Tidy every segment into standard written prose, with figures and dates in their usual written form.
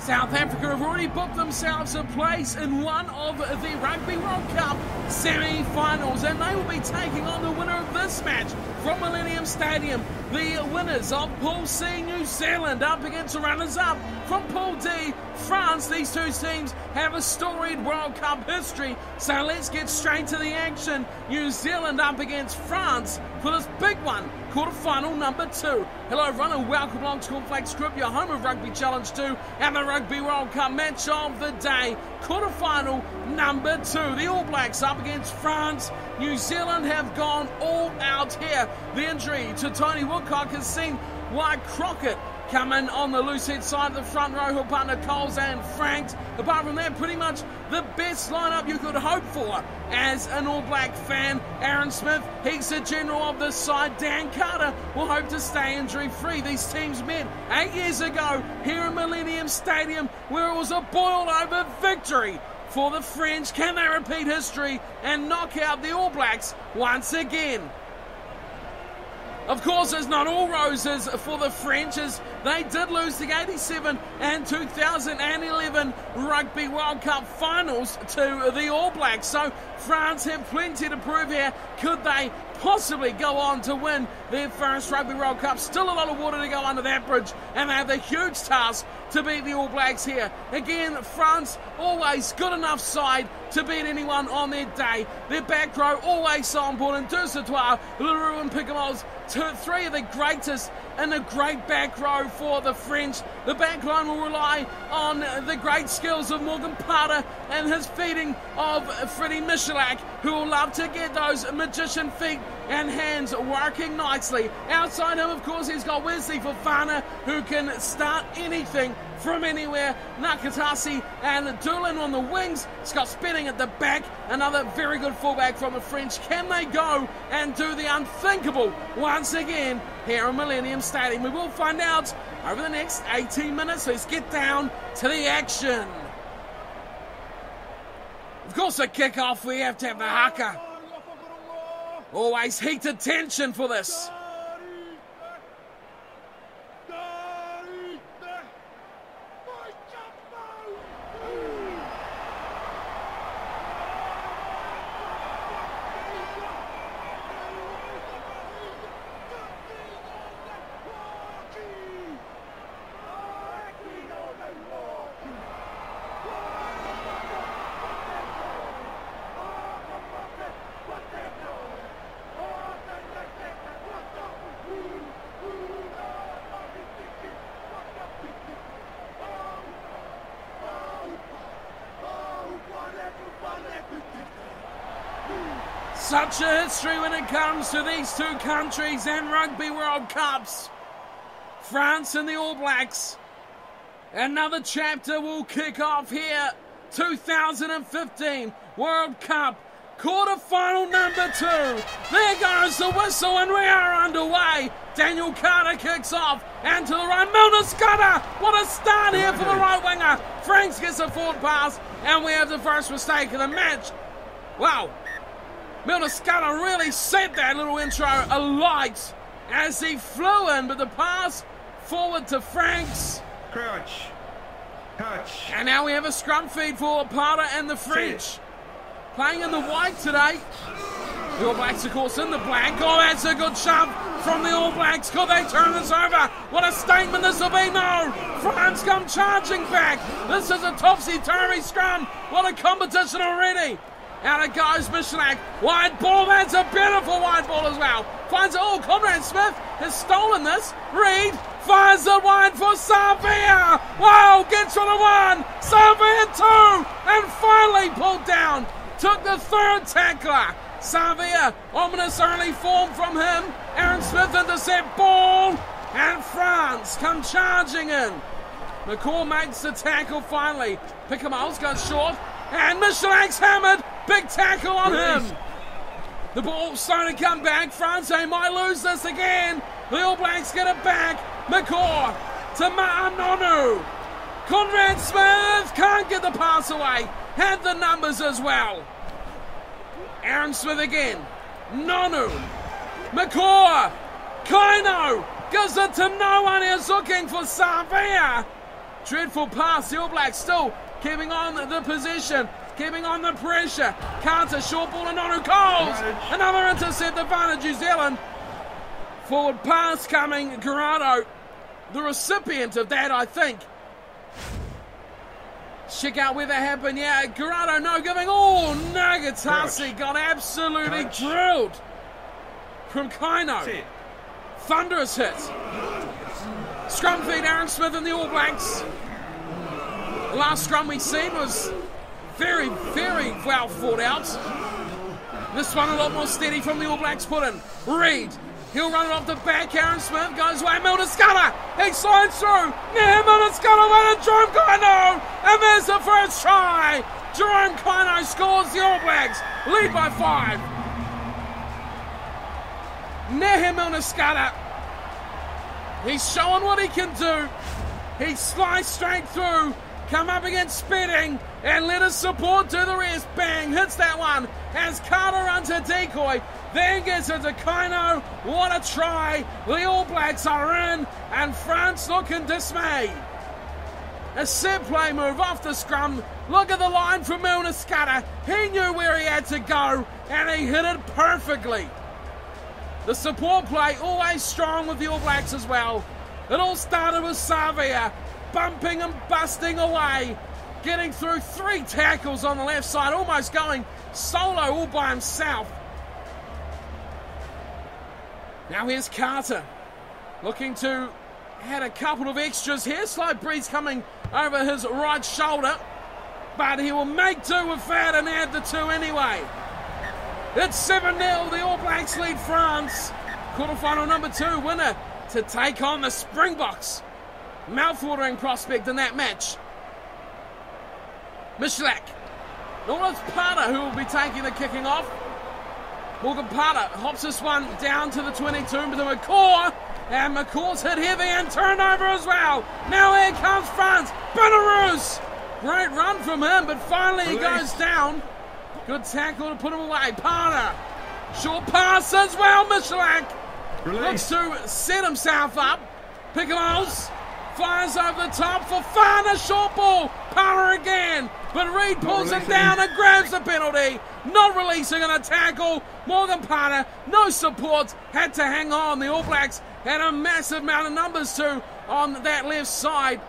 South Africa have already booked themselves a place in one of the Rugby World Cup semi-finals, and they will be taking on the winner of this match from Millennium Stadium. The winners of Pool C, New Zealand, up against the runners-up from Pool D, France. These two teams have a storied World Cup history, so let's get straight to the action. New Zealand up against France for this big one, quarterfinal number 2. Hello everyone and welcome along to Cornflakes Group, your home of Rugby Challenge 2 and the Rugby World Cup match of the day. Quarterfinal number 2. The All Blacks up against France. New Zealand have gone all out here. The injury to Tony Woodcock has seen White Crockett come in on the loose head side of the front row, who'll partner Coles and Franks. Apart from that, pretty much the best lineup you could hope for as an All Black fan. Aaron Smith, he's the general of this side. Dan Carter will hope to stay injury free. These teams met 8 years ago here in Millennium Stadium, where it was a boiled over victory for the French. Can they repeat history and knock out the All Blacks once again? Of course, it's not all roses for the French, as they did lose the 87 and 2011 Rugby World Cup finals to the All Blacks. So France have plenty to prove here. Could they possibly go on to win their first Rugby World Cup? Still a lot of water to go under that bridge, and they have the huge task to beat the All Blacks here. Again, France, always good enough side to beat anyone on their day. Their back row, always so important. Dusatoir, Leroux and Picamoles, three of the greatest in a great back row for the French. The back line will rely on the great skills of Morgan Parter and his feeding of Freddie Michalak, who will love to get those magician feet and hands working nicely. Outside him, of course, he's got Wesley Fofana, who can start anything from anywhere. Nakatasi and Doolin on the wings. Scott Spedding at the back, another very good fullback from the French. Can they go and do the unthinkable once again here in Millennium Stadium? We will find out over the next 18 minutes. Let's get down to the action. Of course, at kickoff, we have to have the haka. Always heated tension for this. Such a history when it comes to these two countries and Rugby World Cups. France and the All Blacks. Another chapter will kick off here. 2015 World Cup quarterfinal number 2. There goes the whistle and we are underway. Daniel Carter kicks off and to the right. Milner Scudder. What a start here for the right winger. Franks gets a forward pass and we have the first mistake of the match. Wow. Milner Scudder really set that little intro alight as he flew in, but the pass forward to Franks. Crouch. Touch. And now we have a scrum feed for Parter and the French. Playing in the white today. The All Blacks, of course, in the black. Oh, that's a good shove from the All Blacks. Could they turn this over? What a statement this will be. No. France come charging back. This is a topsy-turvy scrum. What a competition already. Out it goes Michalak. Wide ball. That's a beautiful wide ball as well. Finds it. Oh, Conrad Smith has stolen this. Reed fires it wide for Savia. Wow, gets on a 1. Savia 2. And finally pulled down. Took the third tackler. Savia, ominous early form from him. Aaron Smith intercept ball. And France come charging in. McCall makes the tackle finally. Picamoles goes short. And Michalak's hammered. Big tackle on him. The ball's starting to come back. France, they might lose this again. The All Blacks get it back. McCaw to Ma'anonu. Conrad Smith can't get the pass away. Had the numbers as well. Aaron Smith again. Nonu. McCaw. Kaino gives it to no one. He's looking for Savia. Dreadful pass. The All Blacks still keeping on the possession, keeping on the pressure. Carter, short ball, and Nonu calls. Another intercept advantage, New Zealand. Forward pass coming. Garado, the recipient of that, I think. Check out where that happened. Yeah, Garado, no giving. Oh, Nagatasi got absolutely drilled from Kaino. Thunderous hit. Scrum feed, Aaron Smith and the All Blacks. The last scrum we seen was very, very well fought out. This one a lot more steady from the All Blacks put in. Reed, he'll run it off the back. Aaron Smith goes away. Milner Scudder, he slides through. Now Milner Scudder went and Jerome Kaino. And there's the first try. Jerome Kaino scores. The All Blacks lead by 5. Nehe Milner Scudder, he's showing what he can do. He sliced straight through, come up against Spedding, and let his support do the rest. Bang, hits that one as Carter runs a decoy, then gets it to Kaino. What a try. The All Blacks are in, and France looking dismayed. A set play move off the scrum. Look at the line from Milner Scudder. He knew where he had to go, and he hit it perfectly. The support play always strong with the All Blacks as well. It all started with Savia bumping and busting away, getting through 3 tackles on the left side, almost going solo all by himself. Now here's Carter, looking to add a couple of extras here. Slight breeze coming over his right shoulder, but he will make do with that and add the 2 anyway. It's 7-0, the All Blacks lead France. Quarterfinal number 2 winner to take on the Springboks. Mouthwatering prospect in that match. Michalak. No, it's Parter who will be taking the kicking off. Morgan Parter hops this one down to the 22 to McCaw. And McCaw's hit heavy and turnover as well. Now here comes France. Belarus. Great run from him, but finally he goes down. Good tackle to put him away. Parter. Short pass as well. Michalak looks to set himself up. Piccolo's fires over the top for fun. A short ball. Parter again. But Reed pulls him down and grabs the penalty. Not releasing on a tackle. Morgan Parter, no support. Had to hang on. The All Blacks had a massive amount of numbers too on that left side.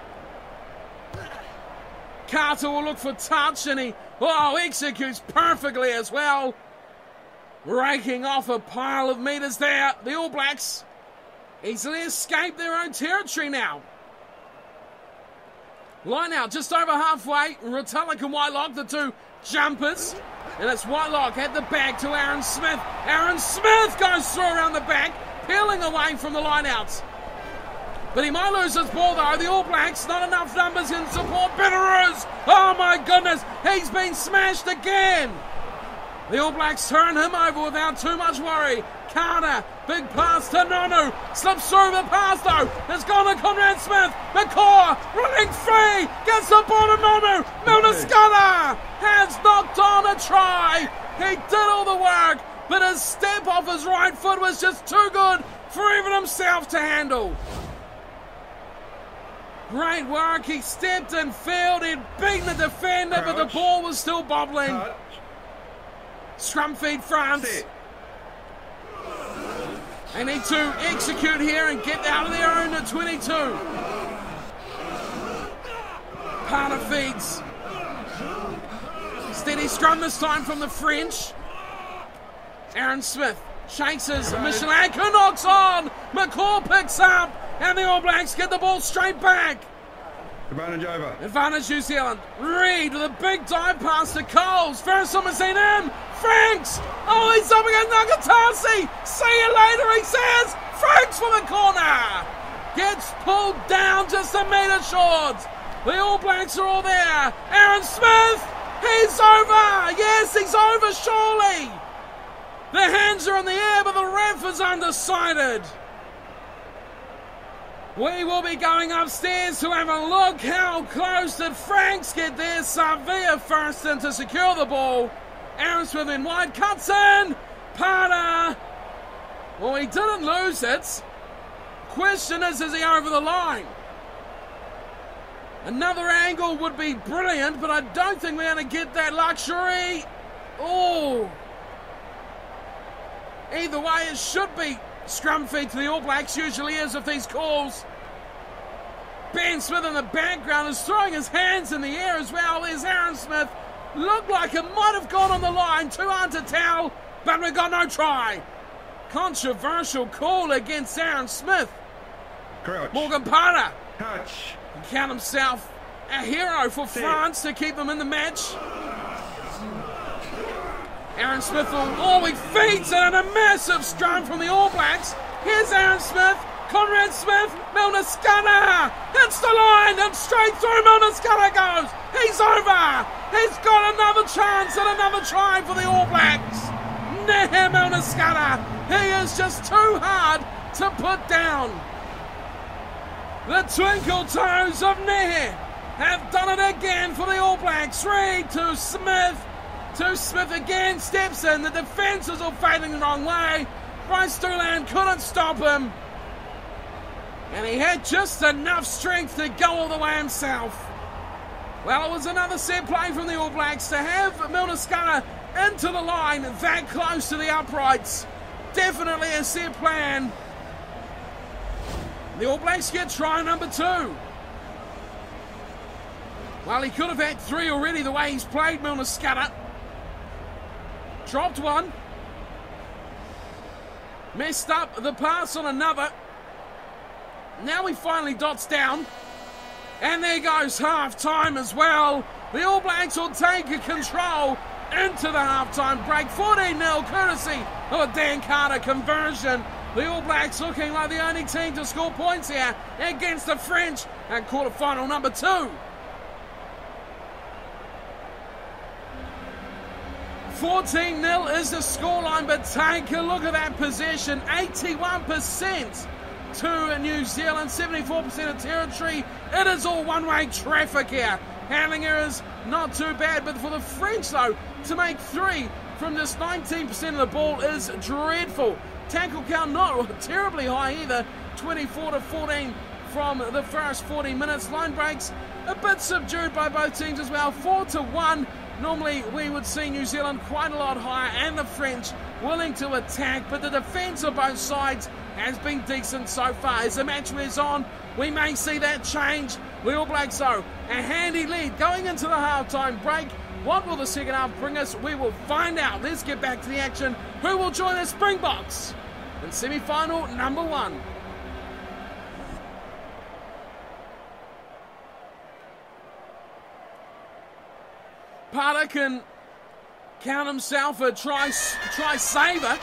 Carter will look for touch and he executes perfectly as well. Raking off a pile of metres there. The All Blacks easily escape their own territory now. Line out just over halfway. Retallick and Whitelock, the 2 jumpers. And it's Whitelock at the back to Aaron Smith. Aaron Smith goes through around the back, peeling away from the line outs. But he might lose his ball though. The All Blacks, not enough numbers in support. Belarus, oh my goodness, he's been smashed again. The All Blacks turn him over without too much worry. Carter, big pass to Nonu, slips through the pass though. It's gone to Conrad Smith. McCaw running free, gets the ball to Nonu. Milner Scudder has knocked on a try. He did all the work, but his step off his right foot was just too good for even himself to handle. Great work, he stepped and failed, he'd beaten the defender, but the ball was still bobbling. Scrum feed France. They need to execute here and get out of their own at 22. Parter feeds. Steady scrum this time from the French. Aaron Smith chases Michalak, who knocks on. McCaw picks up, and the All Blacks get the ball straight back. Advantage over. Advantage New Zealand. Reed with a big dive pass to Coles. First time we've seen him. Franks. Oh, he's up against Nagatasi. See you later, he says. Franks from the corner. Gets pulled down just a metre short. The All Blacks are all there. Aaron Smith. He's over. Yes, he's over, surely. The hands are in the air, but the ref is undecided. We will be going upstairs to have a look. How close did Franks get there? Savia first in to secure the ball. Aaron Smith in wide, cuts in. Parter. Well, he didn't lose it. Question is he over the line? Another angle would be brilliant, but I don't think we're going to get that luxury. Oh. Either way, it should be scrum feed to the All Blacks. Usually is with these calls. Ben Smith in the background is throwing his hands in the air as well. There's Aaron Smith. Looked like it might have gone on the line. Too hard to tell, but we got no try. Controversial call against Aaron Smith. Crouch. Morgan Parra. Touch. Count himself a hero for France to keep them in the match. Aaron Smith he feeds it and a massive scrum from the All Blacks. Here's Aaron Smith, Conrad Smith, Milner Scudder hits the line and straight through Milner Scudder goes. He's over. He's got another chance and another try for the All Blacks. Nehe Milner Scudder. He is just too hard to put down. The twinkle toes of Nehe have done it again for the All Blacks. Reid to Smith. To Smith again, steps in. The defence is all fading the wrong way. Bryce Doolan couldn't stop him. And he had just enough strength to go all the way himself. Well, it was another set play from the All Blacks to have Milner Scudder into the line that close to the uprights. Definitely a set plan. The All Blacks get try number 2. Well, he could have had 3 already the way he's played, Milner Scudder. Dropped one. Messed up the pass on another. Now he finally dots down. And there goes half-time as well. The All Blacks will take control into the half-time break. 14-0 courtesy of a Dan Carter conversion. The All Blacks looking like the only team to score points here against the French at quarterfinal number 2. 14-0 is the scoreline, but take a look at that possession. 81% to New Zealand, 74% of territory. It is all one-way traffic here. Handling errors, not too bad, but for the French, though, to make 3 from just 19% of the ball is dreadful. Tackle count not terribly high either, 24-14 from the first 40 minutes. Line breaks a bit subdued by both teams as well, 4-1. Normally we would see New Zealand quite a lot higher and the French willing to attack, but the defence of both sides has been decent so far. As the match wears on, we may see that change. The All Blacks, though, a handy lead going into the halftime break. What will the second half bring us? We will find out. Let's get back to the action. Who will join the Springboks in semi-final number 1? Parra can count himself a try saver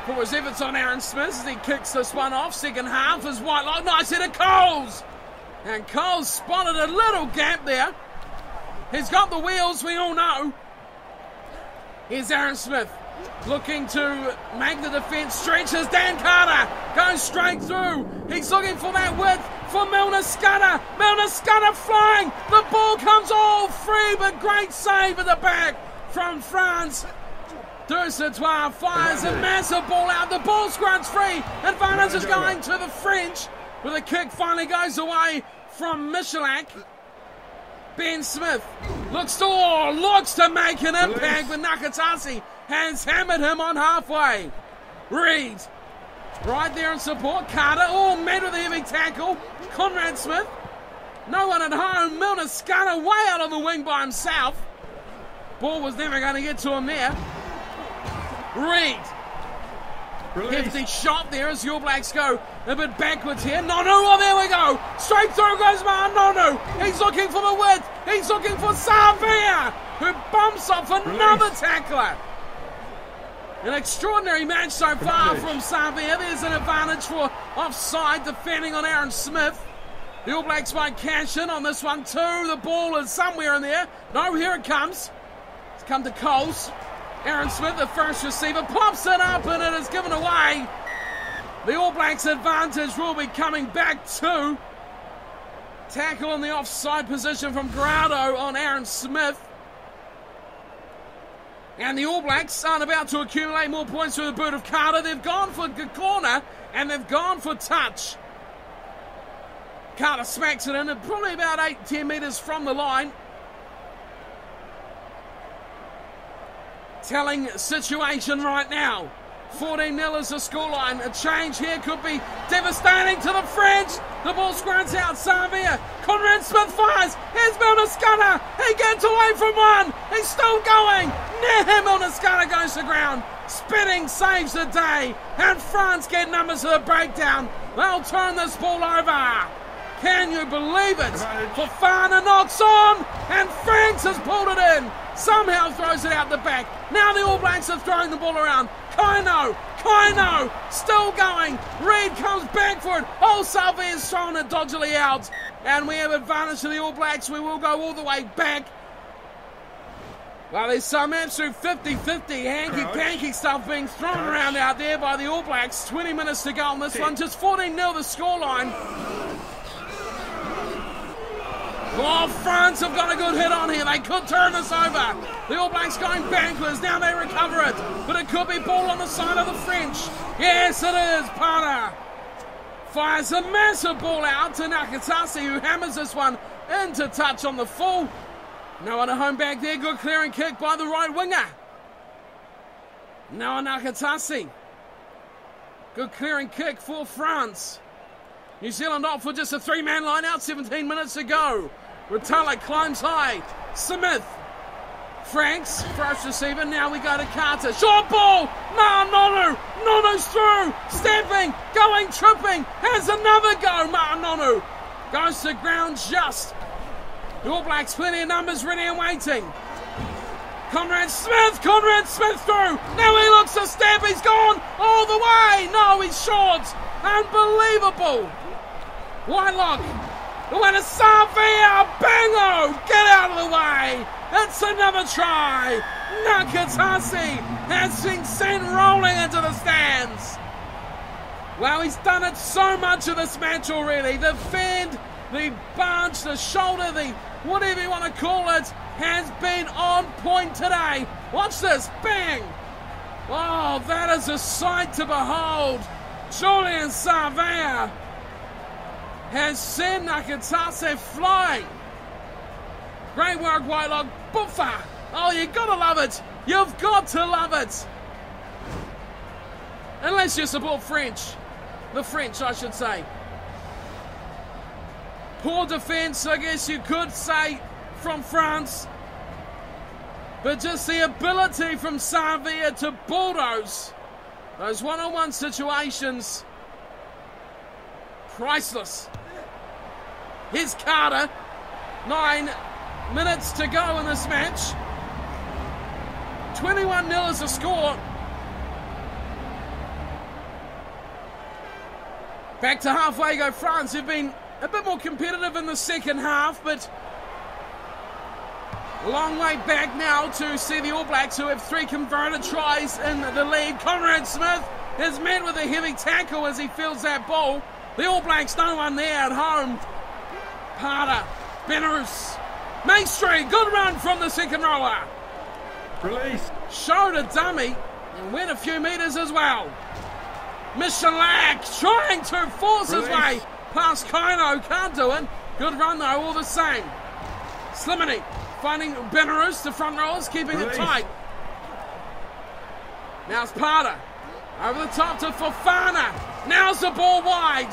for his efforts on Aaron Smith as he kicks this one off. Second half is Whitelock. Nice hit of Coles. And Coles spotted a little gap there. He's got the wheels, we all know. Here's Aaron Smith looking to make the defence stretch as Dan Carter goes straight through. He's looking for that width for Milner Scudder. Milner Scudder flying. The ball comes all free, but great save at the back from France. Dusatoir fires a massive ball out. The ball scrunts free. Advantage is going to the French, but the kick finally goes away from Michalak. Ben Smith looks to make an impact, but Nakatasi has hammered him on halfway. Reid right there in support. Carter met with a heavy tackle. Conrad Smith, no one at home. Milner Scudder way out on the wing by himself. Ball was never going to get to him there. Reid, hefty shot there as the All Blacks go a bit backwards here. Nonu, there we go. Straight through goes Nonu. He's looking for the width. He's looking for Savia, who bumps off another tackler. An extraordinary match so far from Savia. There's an advantage for offside defending on Aaron Smith. The All Blacks might cash in on this one too. The ball is somewhere in there. No, here it comes. It's come to Coles. Aaron Smith, the first receiver, pops it up and it is given away. The All Blacks advantage will be coming back too. Tackle in the offside position from Grado on Aaron Smith. And the All Blacks aren't about to accumulate more points through the boot of Carter. They've gone for the corner and they've gone for touch. Carter smacks it in at probably about 8-10 metres from the line. Telling situation right now. 14-0 is the scoreline. A change here could be devastating to the French. The ball scrunts out. Savia. Conrad Smith fires. Here's Milner-Skudder. He gets away from one. He's still going. Near him, Milner-Skudder goes to ground. Spinning saves the day. And France get numbers to the breakdown. They'll turn this ball over. Can you believe it? Fofana knocks on. And Franks has pulled it in. Somehow throws it out the back. Now the All Blacks are throwing the ball around. Kaino, still going. Reid comes back for it. Oh, Salvia's thrown it dodgily out. And we have advantage to the All Blacks. We will go all the way back. Well, there's some absolute 50-50 hanky-panky stuff being thrown around out there by the All Blacks. 20 minutes to go on this one. Just 14-0 the scoreline. Oh, France have got a good hit on here. They could turn this over. The All Blacks going backwards. Now they recover it. But it could be ball on the side of the French. Yes, it is. Parra fires a massive ball out to Nakatasi, who hammers this one into touch on the full. No one at home back there. Good clearing kick by the right winger. Now Nakatasi. Good clearing kick for France. New Zealand off for just a 3-man line out. 17 minutes to go. Retallick climbs high. Smith. Franks, first receiver. Now we go to Carter. Short ball. Ma'anonu. Nonu's through. Stamping. Going, tripping. Has another go. Ma'anonu goes to ground just. The All Blacks plenty of numbers ready and waiting. Conrad Smith through. Now he looks to stamp. He's gone all the way. No, he's short. Unbelievable. Whitelock. The winner, Savia. Bango. Get out of the way. It's another try. Nakatasi has been sent rolling into the stands. Well, he's done it so much of this match already. The fend, the bunch, the shoulder, the whatever you want to call it, has been on point today. Watch this. Bang. Oh, that is a sight to behold. Julian Savia has sent Nakatase flying. Great work, Whitelock. Buffer. Oh, you've got to love it. You've got to love it. Unless you support French. The French, I should say. Poor defence, I guess you could say, from France. But just the ability from Savia to bulldoze those one-on-one situations. Priceless. Here's Carter. 9 minutes to go in this match. 21-0 is the score. Back to halfway go France, who've been a bit more competitive in the second half, but a long way back now to see the All Blacks, who have 3 converted tries in the lead. Conrad Smith is met with a heavy tackle as he feels that ball. The All Blacks, no one there at home. Parra, Belarus, Maestri, good run from the second rower. Release. Showed a dummy and went a few metres as well. Michalak trying to force his way past Kaino, can't do it. Good run though, all the same. Slimani finding Belarus, the front rowers, keeping it tight. Now it's Parra. Over the top to Fofana. Now's the ball wide.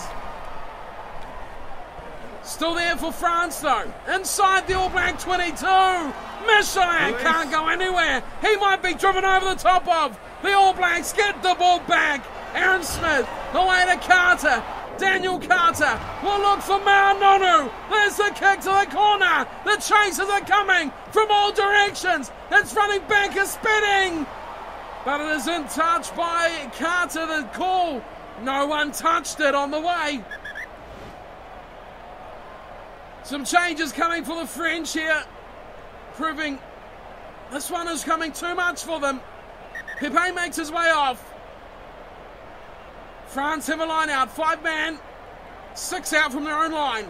Still there for France though. Inside the All Black 22. Michalak can't go anywhere. He might be driven over the top of. The All Blacks get the ball back. Aaron Smith, the way to Carter. Daniel Carter will look for Ma'anonu. There's the kick to the corner. The chasers are coming from all directions. It's running back, is spinning. But it is in touch by Carter, the call. No one touched it on the way. Some changes coming for the French here, proving this one is coming too much for them. Pepe makes his way off. France have a line out, 5-man, 6 out from their own line.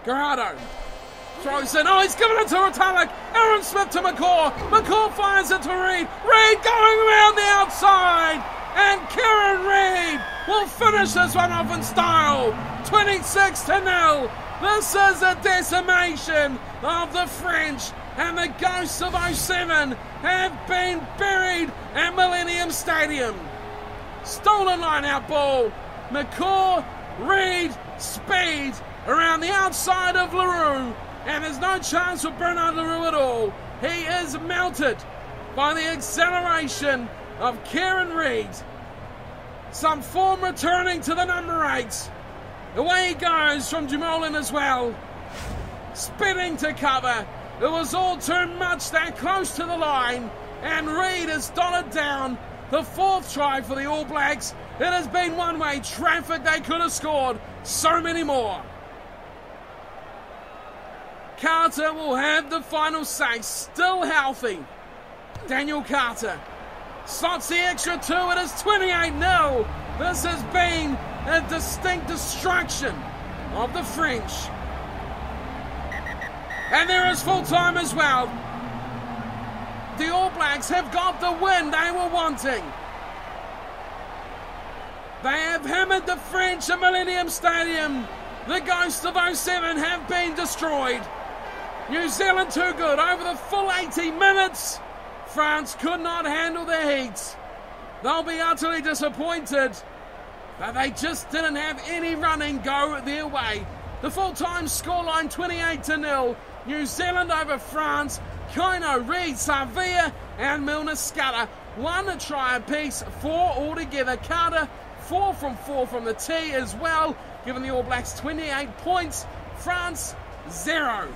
Garrado throws in. Oh, he's given it to Retallick. Aaron Smith to McCaw. McCaw fires it to Reid. Reid going around the outside. And Kieran Reid will finish this one off in style. 26-0. This is a decimation of the French, and the ghosts of 07 have been buried at Millennium Stadium. Stolen line-out ball. McCaw, Reed, speed around the outside of Leroux, and there's no chance for Bernard Leroux at all. He is melted by the acceleration of Kieran Reed. Some form returning to the number 8. Away he goes from Dumoulin as well. Spinning to cover. It was all too much that close to the line, and Reed has dotted down the 4th try for the All Blacks. It has been one-way traffic. They could have scored so many more. Carter will have the final say, still healthy. Daniel Carter slots the extra 2. It is 28-0. This has been a distinct destruction of the French. And there is full time as well. The All Blacks have got the win they were wanting. They have hammered the French at Millennium Stadium. The ghosts of 07 have been destroyed. New Zealand too good. Over the full 80 minutes, France could not handle the heat. They'll be utterly disappointed, but they just didn't have any running go their way. The full-time scoreline 28-0. New Zealand over France. Kaino, Reed, Savia and Milner Scudder. 1 try apiece, 4 altogether. Carter, 4 from 4 from the tee as well, giving the All Blacks 28 points. France, 0.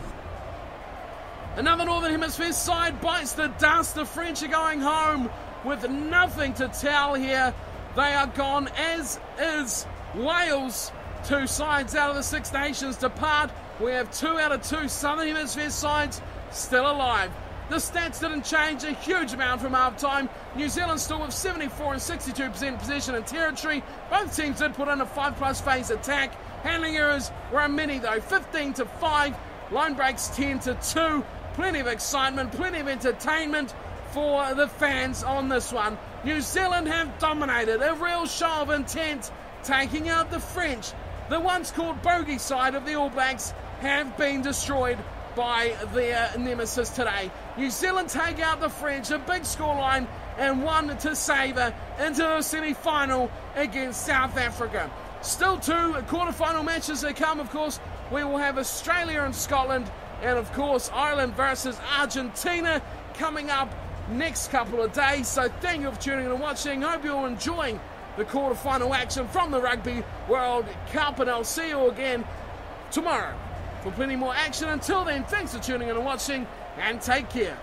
Another Northern Hemisphere side bites the dust. The French are going home with nothing to tell here. They are gone, as is Wales. 2 sides out of the 6 Nations depart. We have 2 out of 2 Southern Hemisphere sides still alive. The stats didn't change a huge amount from half-time. New Zealand still with 74 and 62% possession and territory. Both teams did put in a 5+ phase attack. Handling errors were a many though, 15-5. Line breaks 10-2. Plenty of excitement, plenty of entertainment for the fans on this one. New Zealand have dominated, a real show of intent, taking out the French. The once called bogey side of the All Blacks have been destroyed by their nemesis today. New Zealand take out the French, a big scoreline, and 1 to savour into the semi-final against South Africa. Still 2 quarter-final matches to come, of course. We will have Australia and Scotland, and of course Ireland versus Argentina coming up next couple of days. So thank you for tuning in and watching. Hope you're enjoying the quarter-final action from the Rugby World Cup, and I'll see you again tomorrow for plenty more action. Until then, thanks for tuning in and watching, and take care.